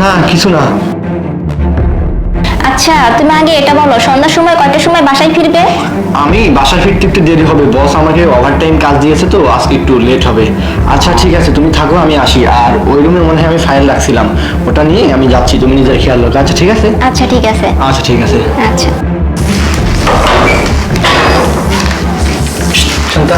না কিছু না। আচ্ছা তুমি আগে এটা বলো, সন্ধ্যার সময় কয়টার সময় বাসায় ফিরবে? আমি বাসায় ফিরতে একটু দেরি হবে, বস আমাকে ওভারটাইম কাজ দিয়েছে তো আজকে একটু লেট হবে। আচ্ছা ঠিক আছে, তুমি থাকো, আমি আসি। আর ওই রুমে মনে হয় আমি ফাইল রাখছিলাম, ওটা নিয়ে আমি যাচ্ছি, তুমি নিজের খেয়াল রাখো। আচ্ছা ঠিক আছে। আচ্ছা ঠিক আছে। আচ্ছা ঠিক আছে। আচ্ছা শান্তা,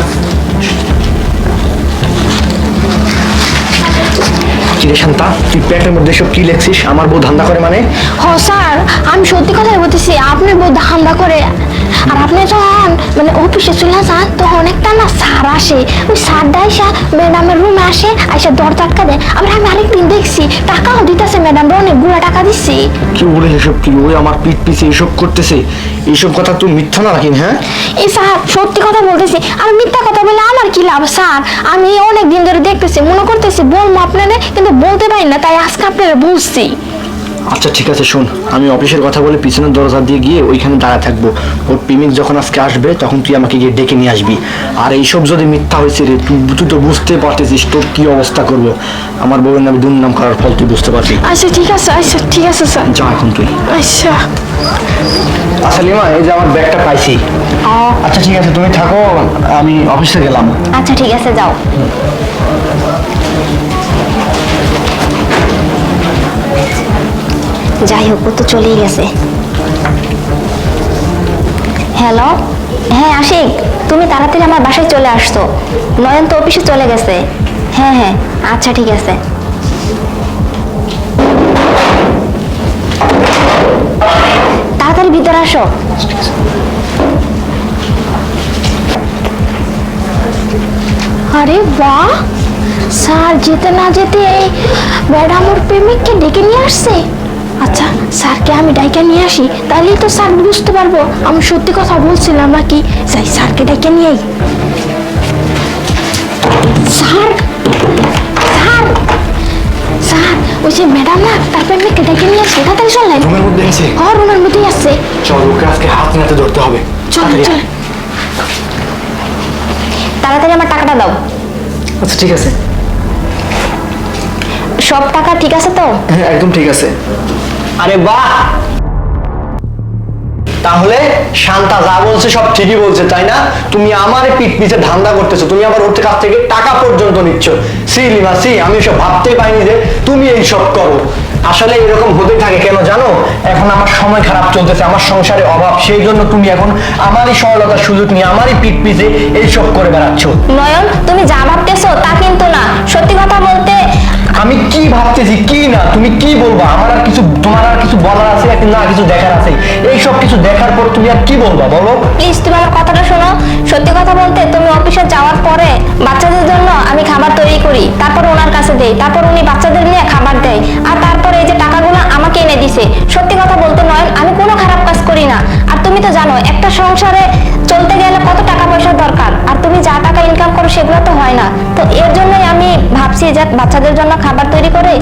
কিরে শান্তা, তুই প্যাটের মধ্যে সব কি লেখছিস? আমার বউ ধান্দা করে মানে? হ স্যার, আমি সত্যি কথাই বলতেছি, আপনার বউ ধান্দা করে। আর আপনি যখন অফিসে চলে যান তখন একটা না স্যার আসে, ওই স্যারটা আইসা ম্যাডামের রুমে আসে, আইসা দরজা আটকা দেয়। আবার আমি আরেকদিন দেখছি টাকাও দিতেছে, ম্যাডামরা অনেকগুলো টাকা দিচ্ছি। কি বলে এসব? কি ওই আমার পিঠ পিছে এসব করতেছে? এইসব কথা তুই মিথ্যা না রাখি? হ্যাঁ এই স্যার সত্যি কথা বলতেছি, আর মিথ্যা কথা বলে আমার কি লাভ স্যার? আমি অনেক দিন ধরে দেখতেছি, মনে করতেছি বলবো আপনারা, কিন্তু বলতে পারি না, তাই আজকে আপনারা বুঝছি। আচ্ছা ঠিক আছে, শোন, আমি অফিসের কথা বলে পিছনের দরজা দিয়ে গিয়ে ওইখানে দাঁড়া থাকবো। ওর প্রেমিক যখন আজকে আসবে তখন তুই আমাকে গিয়ে ডেকে নিয়ে আসবি। আর এইসব যদি মিথ্যা হয়েছে রে, তুই তো বুঝতে পারতেছিস তোর কি অবস্থা করবো। আমার বউয়ের নামে দুর্নাম করার ফল তুই বুঝতে পারবি। আচ্ছা ঠিক আছে, আচ্ছা ঠিক আছে স্যার। যা এখন তুই। আচ্ছা আচ্ছা লিমা, এই যে আমার ব্যাগটা পাইছি। আচ্ছা ঠিক আছে, তুমি থাকো, আমি অফিসে গেলাম। আচ্ছা ঠিক আছে, যাও। যাই হোক, ও তো চলেই গেছে। হ্যালো, হ্যাঁ আশিক, তুমি তাড়াতাড়ি আমার বাসায় চলে আসতো। নয়ন তো অফিসে চলে গেছে। হ্যাঁ হ্যাঁ, আচ্ছা ঠিক আছে। তাড়াতাড়ি ভিতরে আসো। আরে বাহ, স্যার যেতে না যেতে ম্যাডাম ওর প্রেমিককে ডেকে নিয়ে আসছে। আচ্ছা স্যারকে আমি ডাইকে নিয়ে আসি, তাহলেই তো স্যার বুঝতে পারবো আমি সত্যি কথা বলছিলাম নাকি। যাই স্যারকে ডেকে নিয়ে আই। স্যার স্যার স্যার, ওই যে ম্যাডাম না তার প্রেমিককে ডেকে নিয়ে আসছে, তাড়াতাড়ি চলেন। রুমের মধ্যে আছে? হ্যাঁ রুমের মধ্যেই আসছে। চল, ওকে আজকে হাত নাতে ধরতে হবে। চলেন চলেন। তাড়াতাড়ি আমার টাকাটা দাও। আচ্ছা ঠিক আছে। সব টাকা ঠিক আছে তো? হ্যাঁ একদম ঠিক আছে। আরে বাহ, তাহলে শান্তা যা বলছে সব ঠিকই বলছে, তাই না? তুমি আমার পিঠ পিছে ধান্দা করতেছো, তুমি আবার ওর কাছ থেকে টাকা পর্যন্ত নিচ্ছ। সি লিমা সি, আমি সব ভাবতে পারিনি যে তুমি এই সব করো। আসলে এরকম হতে থাকে কেন জানো? এখন আমার সময় খারাপ চলতেছে, আমার সংসারে অভাব, সেই জন্য তুমি এখন আমারই সরলতার সুযোগ নিয়ে আমারই পিঠ পিছে এইসব করে বেড়াচ্ছ। নয়ন, তুমি যা ভাবতেছো তা কিন্তু না। সত্যি কথা বলতে আমি কি ভাবতেছি কি না তুমি কি বলবা? আমার আর কিছু, তোমার আর কিছু বলার আছে না কিছু দেখার আছে? এই সব কিছু দেখার পর তুমি আর কি বলবা বলো? প্লিজ তুমি আমার কথাটা শোনো। সত্যি কথা বলতে, তুমি অফিসে যাওয়ার পরে বাচ্চাদের জন্য আমি খাবার তৈরি করি, তারপর ওনার কাছে দেই, তারপর উনি বাচ্চাদের নিয়ে খাবার দেয়, আর তারপর এই যে টাকাগুলো আমাকে এনে দিছে। সত্যি কথা বলতে নয়ন, আমি কোনো খারাপ কাজ করি না। আর তুমি তো জানো একটা সংসারে চলতে গেলে কত টাকা পয়সার দরকার, আর তুমি যা টাকা ইনকাম করো সেগুলো তো হয় না। তো এর জন্যই আমি ভাবছি যে বাচ্চাদের জন্য খাবার তৈরি করে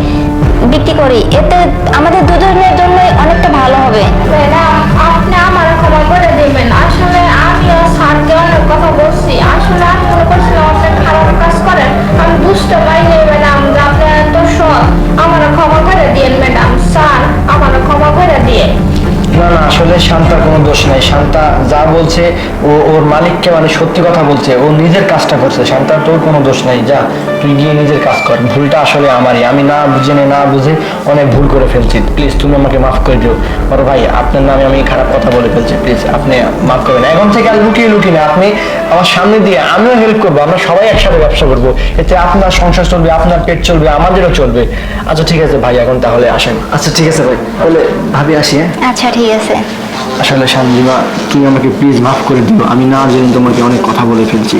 বিক্রি করি, এতে আমাদের দুজনের জন্যই অনেকটা ভালো হবে। ম্যাডাম আপনি আমার ক্ষমা করে দেবেন, আসলে আমিও স্যারকে অনেক কথা বলছি, আসলে আমি মনে করছিলাম আপনি খারাপ কাজ করেন, আমি বুঝতে পারিনি ম্যাডাম যে আপনি এত সৎ। আমার ক্ষমা করে দিন ম্যাডাম, স্যার আমার ক্ষমা করে দিয়ে। না না, আসলে শান্তার কোনো দোষ নাই। শান্তা যা বলছে ও ওর মালিককে মানে সত্যি কথা বলছে, ও নিজের কাজটা করছে। শান্তার তোর কোনো দোষ নাই, যা তুই গিয়ে নিজের কাজ কর। ভুলটা আসলে আমারই, আমি না জেনে না বুঝে অনেক ভুল করে ফেলছি। প্লিজ তুমি আমাকে মাফ করে দিও। বড় ভাই, আপনার নামে আমি খারাপ কথা বলে ফেলছি, প্লিজ আপনি মাফ করবেন। এখন থেকে আর লুকিয়ে লুকিয়ে না, আপনি আমার সামনে দিয়ে আমিও হেল্প করবো, আমরা সবাই একসাথে ব্যবসা করবো, এতে আপনার সংসার চলবে, আপনার পেট চলবে, আমাদেরও চলবে। আচ্ছা ঠিক আছে ভাই, এখন তাহলে আসেন। আচ্ছা ঠিক আছে ভাই, বলে ভাবি আসি। হ্যাঁ আচ্ছা ঠিক আছে। আসলে শান্তিমা, তুমি আমাকে প্লিজ মাফ করে দিও, আমি না জেনে তোমাকে অনেক কথা বলে ফেলছি।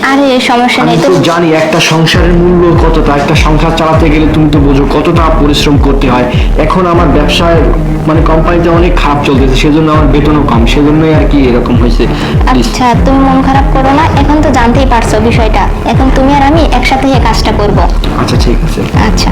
আরে সমস্যা আমি নেই তো তো। জানি একটা সংসারের মূল্য কতটা, একটা সংসার চালাতে গেলে তুমি তো বোঝো কতটা পরিশ্রম করতে হয়। এখন আমার ব্যবসায় মানে কোম্পানিতে অনেক খারাপ চলতেছে, সেজন্য আমার বেতনও কম, সেজন্যই আর কি এরকম হয়েছে। আচ্ছা তুমি মন খারাপ করো না, এখন তো জানতেই পারছো বিষয়টা, এখন তুমি আর আমি একসাথে এই কাজটা করব। আচ্ছা ঠিক আছে। আচ্ছা।